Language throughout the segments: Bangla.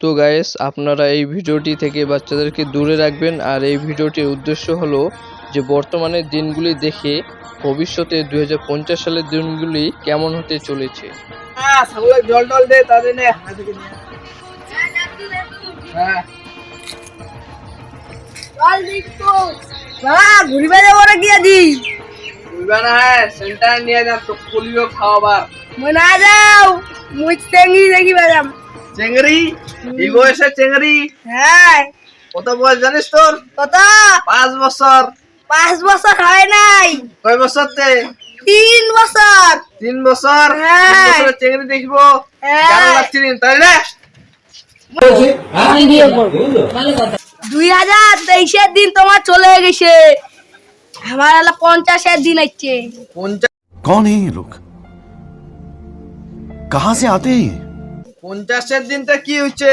তো গাইস, আপনারা এই ভিডিওটি থেকে বাচ্চাদেরকে দূরে রাখবেন। আর এই ভিডিওটির উদ্দেশ্য হলো যে বর্তমানের দিনগুলি দেখে ভবিষ্যতে 2050 সালের দিনগুলি কেমন হতে চলেছে। জল টল দে তাদের নে ঘুরিবা যাবো না কি আজি ঘুরিবা না সেন্টার নিয়ে যাম তো পোলিও খাওয়াবার মই না যাও মুই চেংড়ি দেখিবা যাম চেংড়ি এই বয়সে চেংড়ি হ্যাঁ কত বয়স জানিস তোর কত 5 বছর 5 বছর হয় নাই কয় বছর তে 3 বছর 3 বছর হ্যাঁ চেংড়ি দেখবো কেমন লাগছে তাই না 2023 এর দিন তোমার চলে গেছে আমার 50 এর দিন আছে 50 कौन है ये लोग कहां से आते हैं 50 এর দিনটা কি হচ্ছে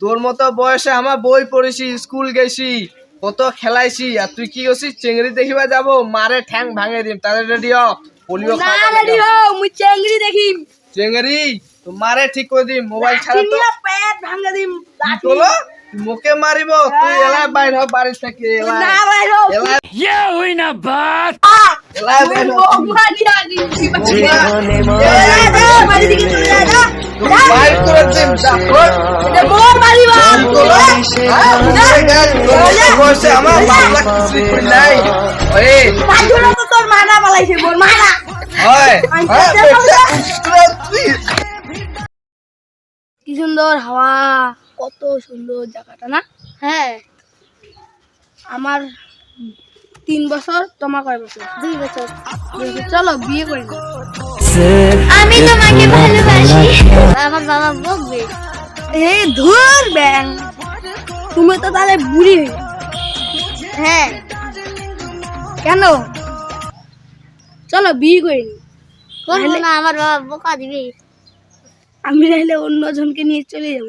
তোর মতো বয়সে আমার বই পড়েছি স্কুল গেছি কত খেলাইছি আর তুই কি করছিস চেংড়ি দেখিবা যাব মারে ঠ্যাং ভাঙে দিম তারে রেডিও পোলিও খা না রেডিও মুই চেংড়ি দেখিম চেংড়ি তো মারে ঠিক করে দিম মোবাইল ছাড়া তো পেট ভাঙে দিম চলো মুকে মারিব তুই এলা বাইর হ বাড়ি থেকে এলা না বাইর হ ये हुई ना बात এলা বাইর হ মারি আনি বাড়ি থেকে চলে যা বাইর করে দিম যা এটা মোর বাড়ি বা বসে আমার বাংলা কিছু কই নাই ওই পাঁচজনা তো তোর মানা পালাইছে মোর মানা হয় কি সুন্দর হাওয়া কত সুন্দর জায়গাটা না হ্যাঁ আমার 3 বছর তোমার কয় বছর 2 বছর চলো বিয়ে করি আমি তোমাকে ভালোবাসি আমার বাবা বকবে এই ধুর ব্যাং তুমি তো তাহলে বুড়ি হ্যাঁ কেন চলো বিয়ে করি করবো না আমার বাবা বোকা দিবে আমি নাহলে অন্য জনকে নিয়ে চলে যাব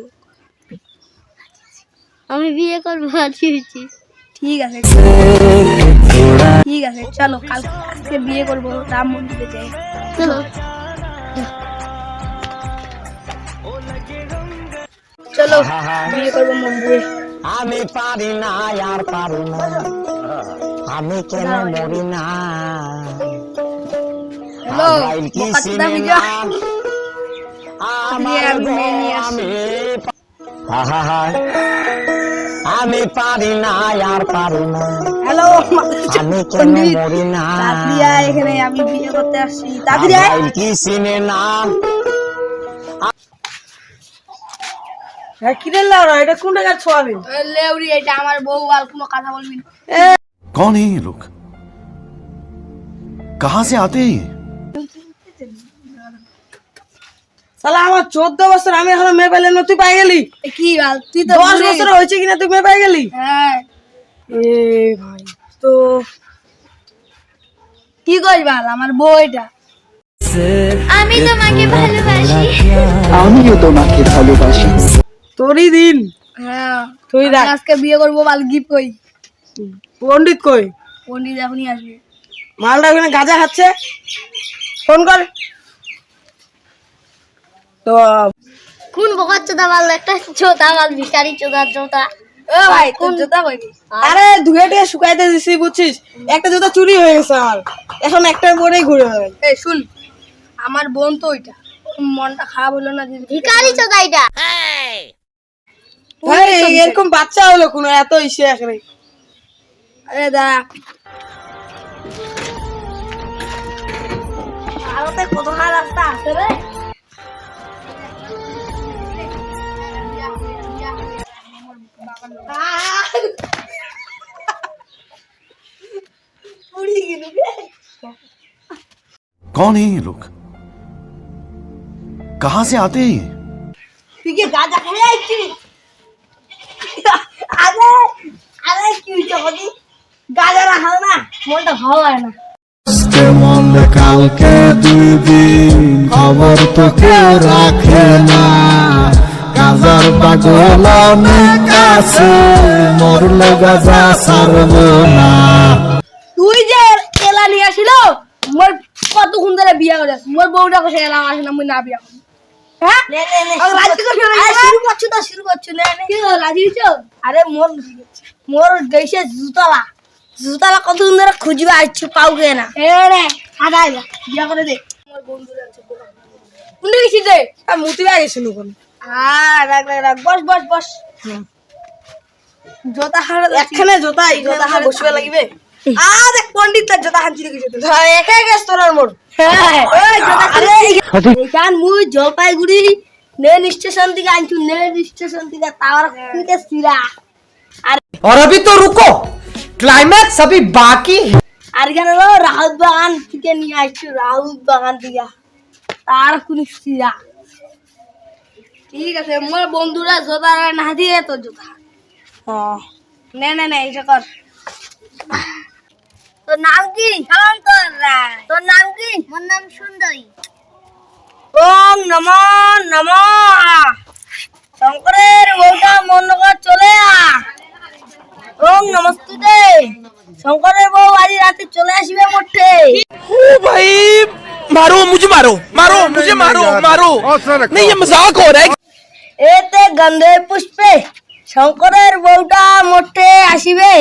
আমি বিয়ে করবো ঠিক আছে ঠিক আছে চলো আজকে বিয়ে করবো রাম মন্দিরে যাই চলো চলো বিয়ে করবো মন্দিরে আমি পারি না আর পারি না আমি কেন মরি না হ্যালো কিসিনে না আমি পারি না আর পারি না হ্যালো আমি কেন মরি না এখানে আমি বিয়ে করতে আসছি তাড়াতাড়ি আয় কিসিনে না কিরে লাউরা এটা কোন জায়গা ছোয়াবে লেউরি এটা আমার বউ আর কোনো কথা বলবি না कौन है ये लोग कहां से आते हैं শালা আমার 14 বছর আমি এখনো মেয়ে পাইলে না তুই পাই গেলি কি গাল তুই তো 10 বছর হয়েছে কিনা তুই মেয়ে পাই গেলি হ্যাঁ এ ভাই তো কি কইবাল আমার বউ এটা আমি তোমাকে ভালোবাসি আমিও তোমাকে ভালোবাসি তোরই দিন হ্যাঁ তুই আজকে বিয়ে করবো বাল গিফট কই পণ্ডিত কই পণ্ডিত এখনই আসবে মালটা ওখানে গাঁজা খাচ্ছে ফোন কর তো কোন বোকা চোদা মাল একটা চোদা মাল ভিখারি চোদা চোদা ও ভাই কোন জুতা কইবি আরে ধুয়ে টুয়ে শুকাইতে দিছি বুঝছিস একটা জুতা চুরি হয়ে গেছে আমার এখন একটা পরেই ঘুরে বেড়াই এই শুন আমার বোন তো ওইটা মনটা খারাপ হলো না ভিখারি চোদা এটা ভাই এরকম বাচ্চা হলো কোন এত ইসে এখানে আরে দাঁড়া আরতে কত রাস্তা আছে রে कौन है ये लोग कहां से आते हैं তুই কি গাঁজা খেয়ে আইছিস আরে আরে কি হইছে হদি গাঁজা না হাল না মনটা ভালো লাগে না কেমন কালকে দিদিন খবর তো কেউ রাখে না গাজার পাগল অনেক আছে মরলে গাজা সারব না তুই যে এলা নিয়ে আসিল মোর কতক্ষণ ধরে বিয়া করে মোর বউটা কষে এলাম আসে না মুই না বিয়া হ্যাঁ রাজি করছো তো শুরু করছো নে কি রাজি হইছো আরে মোর দেশে জুতালা কতদিন ধরে খুঁজবে আসছো পাওগে না এ রে আদাই বিয়া করে দে মোর বন্ধুরা আছে কোনে গেছি রে মুতি গেছে কোন রাখ বস জোতা হারা একখানে জোতা হারা বসবে লাগিবে দেখ পণ্ডিতের জোতা হাঁচি গেছে তো একা গেছ তোর মোর ওই জোতা আরে এখান মুই জলপাইগুড়ি নেন স্টেশন থেকে আনছু নেন স্টেশন থেকে টাওয়ার থেকে সিরা और अभी तो रुको क्लाइमैक्स अभी बाकी है আর এখানে রাহুল বাগান থেকে নিয়ে আসছি রাহুল বাগান থেকে তার কোন সিরা ঠিক আছে মোর বন্ধুরা জোতা না দিয়ে তো জোতা নে এটা কর তোর নাম কি তোর নাম কি মোর নাম সুন্দরী ওম নমো শঙ্করের বউটা মন করে চলে ওম নমস্তুতে শঙ্করের বউ আজ রাতে চলে আসবে মোটে ओ भाई मारो मुझे मारो नहीं ये मजाक हो रहा है এতে গন্ধে পুষ্পে শঙ্করের বউটা মোটে আসিবে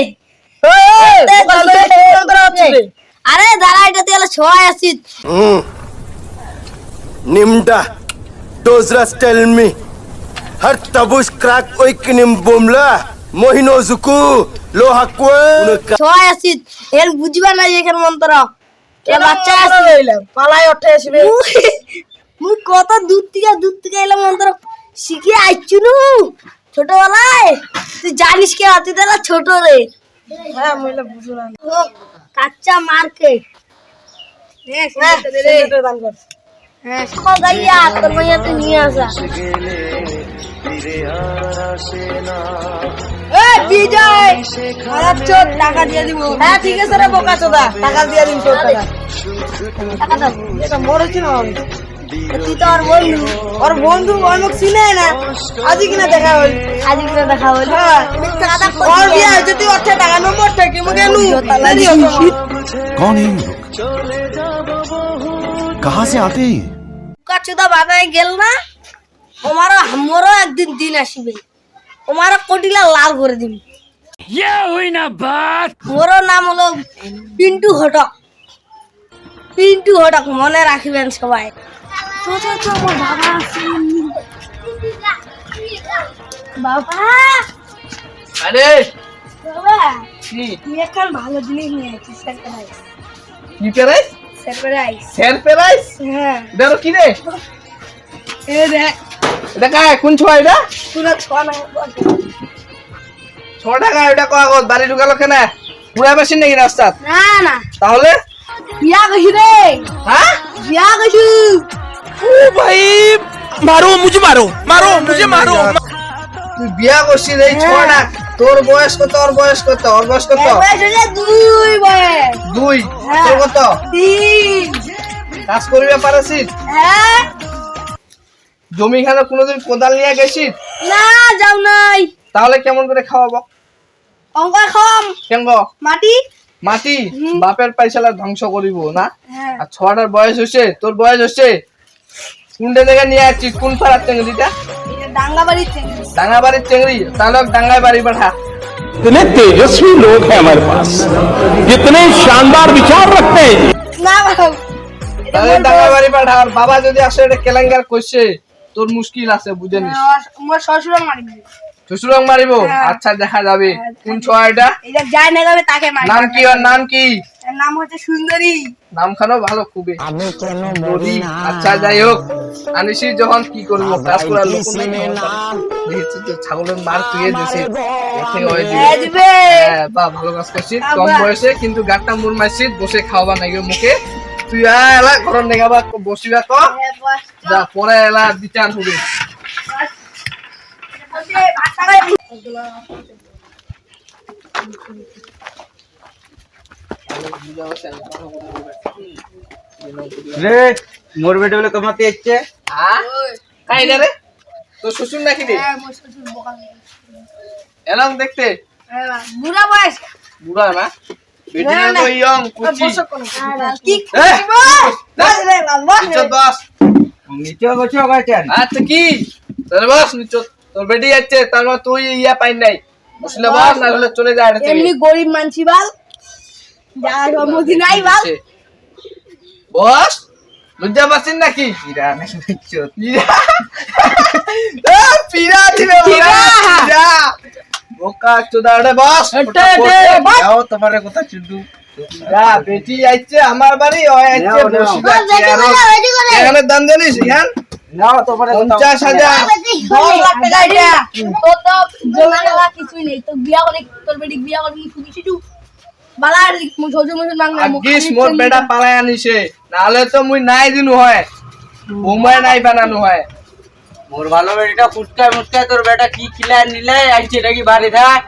আরে দাঁড়া এটাতে হলো ছয় আসিত Nimda, Dozras tell me. Har tabush crack oikinim bomla. Mohino zuku, lohakwe. ছয় আসিত এর বুঝবা না এখানে মন্ত্র এ বাচ্চা আসবে পালাই ওঠে আসবে মুই কত দূর থেকে এলাম মন্ত্র শিখে আইছু নু ছোটবেলায় তুই জানিস কে তুই তারা ছোট রে হ্যাঁ মইলা বুঝু না কাচ্চা মার্কেট হ্যাঁ সকাল গাইয়া তোর মাইয়া তুই নিয়ে আসা বিজয় টাকা দিয়ে দিব হ্যাঁ ঠিক আছে রে বোকা চোদা টাকা দিয়ে দিন তোর টাকা দাও এটা মরেছি না তুই তো ওর বন্ধু অনেক চিনে না আজই কিনা দেখা হল হ্যাঁ ওর বিয়ে হয়েছে তুই অর্থে টাকা নম্বর থেকে মুখে নু कौन है ये लोग कहाँ से आते हैं ये? কাচুদা বানাই গেল না আমারও একদিন দিন আসবে আমারও কোটিলা লাল করে দিবি মোরও নাম হলো পিন্টু হটক মনে রাখবেন সবাই আমার বাবা আছে বাবা আরে বাবা কি তুই এখন ভালো জিনিস নিয়ে আসছিস কি পেরাইস সারপ্রাইজ হ্যাঁ দেখো কি রে এ দেখ এটা কায় কোন ছোয়া এটা পুরো ছোনা 6 টাকা এটা কাগজ বাড়ি ঢুকালো কেন পুরা মেশিন নাকি রাস্তা না তাহলে বিয়া কইছি রে হ্যাঁ বিয়া কইছি ओ भाई मारो मुझे मारो তুই বিয়া করছিস এই ছোয়াটা তোর বয়স কত ওর বয়স কত বয়স হলে দুই বয়স 2 হ্যাঁ। তোর কত তিন কাজ করিবে পারছিস হ্যাঁ জমি খানে কোনোদিন কোদাল নিয়ে গেছিস না যাও নাই তাহলে কেমন করে খাওয়াবো অঙ্ক খাম কেন মাটি বাপের পয়সালা ধ্বংস করিব না হ্যাঁ আর ছোয়াটার বয়স হচ্ছে তোর বয়স হচ্ছে কোনটা থেকে নিয়ে আসছিস কোন পাড়ার চেংড়িটা ডাঙ্গাবাড়ির চেংড়ি তাহলে ডাঙ্গায় বাড়ি পাঠা इतने तेजस्वी लोग हैं हमारे पास जितने शानदार विचार रखते हैं না বাবা তাহলে ডাঙ্গায় বাড়ি পাঠা আর বাবা যদি আসে এটা কেলেঙ্কার করছে তোর মুশকিল আছে বুঝে নিস মোর শ্বশুর মারিবি শ্বশুরং মারিব আচ্ছা দেখা যাবে কোন ছোয়া এটা এটা যায় না যাবে তাকে মারি নাম কি ওর নাম কি এর নাম হচ্ছে সুন্দরী নামখানো ভালো খুবই আমি কেন বলি মরি না আচ্ছা যাই হোক আনিসি যখন কি করবো কাজ করার লোক নাই দেখেছি তো ছাগলের মার তুই দিয়েছে দিবে বা ভালো কাজ করছিস কম বয়সে কিন্তু গাটটা মুর মারছিস বসে খাওয়াবা নাই মুখে তুই এলা ঘর নেগাবা বসিবা ক যা পরে এলা বিচার হবে रे मोर बेटे बोले कमाते अच्छे কাই রে তোর শ্বশুর নাকি রে এরং দেখতে বুড়া বয়স বুড়া না বেটি না তো ইয়ং কুচি কি ইজ্জত বাস নিচে বসে গেছেন আচ্ছা কি তোর বস নিচে তোর বেটি যাচ্ছে তার মানে তুই ইয়া পাই নাই বসলে বস না হলে চলে যা এমনি গরিব মানছি বাল যা সম্মতি নাই বাল বস লজ্জা পাচ্ছেন নাকি পিরা নাকি পিরা দিলে পিরা বোকা চোদা রে বস যাও তোমার কথা চুদু যা বেটি আইছে আমার বাড়ি ওই আইছে বসিবা এখানে দাম জানিস ইয়ান নাও তোমার 50,000 10 লাখ টাকা এটা তো তো জমা টাকা কিছুই নেই তো বিয়া করে তোর বেটি বিয়া করে কি কিছু বালার মু ছোজো মু মাংনা মু আগিস মোর বেটা পালাই আনিছে নালে তো মুই নাই দিনু হয় বোমায় নাই বানানো হয় মোর ভালো বেটা ফুটকায় মুটকায় তোর বেটা কি খিলাই নিলে আইছে নাকি বাড়ি থাক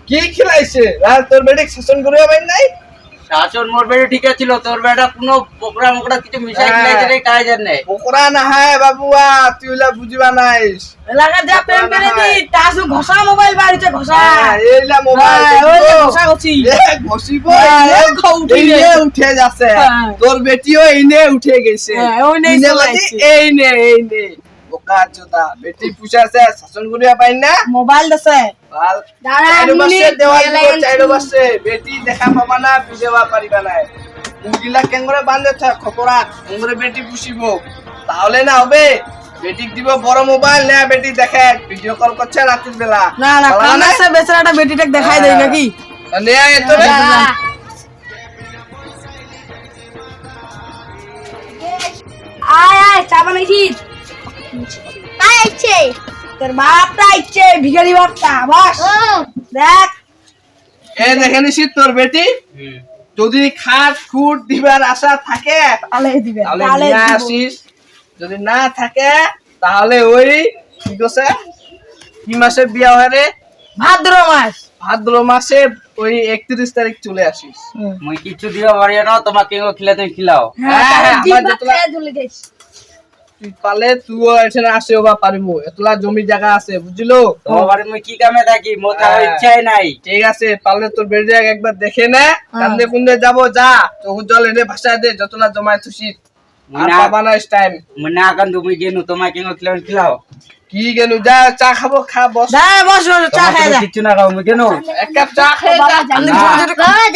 কি খিলাইছে আর তোর বেটা শাসন করে পাই নাই শাসন মোর বেটা ঠিক ছিল তোর বেটা কোনো পোকরা মোকরা কিছু মিশাই খিলাইছে রে কাজ জানে পোকরা না হয় বাবুয়া তুই লা বুঝিবা নাইস এলাকা যা প্রেম করে দি তাসু ঘষা মোবাইল বাড়িতে ঘষা এইলা মোবাইল ওই যে ঘষা গছি ঘষিব উঠে উঠে যাচ্ছে তোর বেটিও এইনে উঠে গেছে এইনে বোকা চোদা বেটি পুষাছে শাসন করিয়া পাই না মোবাইল দছে ভাল দাঁড়া চাইরো বসে দেওয়াল দিব চাইরো বসে বেটি দেখা পাবা না বিদেবা পারিবা না মুগিলা কেঙ্গরে বাঁধে থাক খপরা কেঙ্গরে বেটি পুষিব তাহলে না হবে বেটি দিব বড় মোবাইল না বেটি দেখে ভিডিও কল করছে রাতের বেলা না না কানাসে বেচারাটা বেটিটাকে দেখাই দেই নাকি নে আয় তো রে আয় আয় চা বানাইছি কাই আইছে তোর বাপটা আইছে ভিখারি বাপটা বস দেখ এ দেখে নিছি তোর বেটি যদি খাট খুট দিবার আশা থাকে তালে দিবে তাহলে নিয়ে আসিস যদি না থাকে তাহলে ওই কি কইছে কি মাসে বিয়া হয় রে ভাদ্র মাসে ওই 31 তারিখ চলে আসিস মুই কিছু দিবা পারি না তোমাকে খিলা তুমি খিলাও হ্যাঁ আমার যতলা চলে যাইস তুই পালে তুইও এখানে আসেও বা পারিবো এতলা জমি জায়গা আছে বুঝলো তোমার বাড়ি মুই কি কামে থাকি মোর থাকার ইচ্ছাই নাই ঠিক আছে পারলে তোর বেড়ে একবার দেখে নে কান্দে কুন্দে যাবো যা চোখ জল এনে ভাষায় দে যতলা জমায় থুসি আর পাবা না টাইম মুই না কান তুমি গেনু তোমাকে খিলাও কি গেলু যা চা খাবো খা বস যা বস চা খাই যা কিছু না খাও মুই গেনু এক কাপ চা খেয়ে যা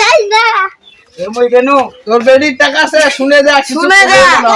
যাই না মুই গেনু তোর বেড়ির টাকা আছে শুনে যা শুনে যা। না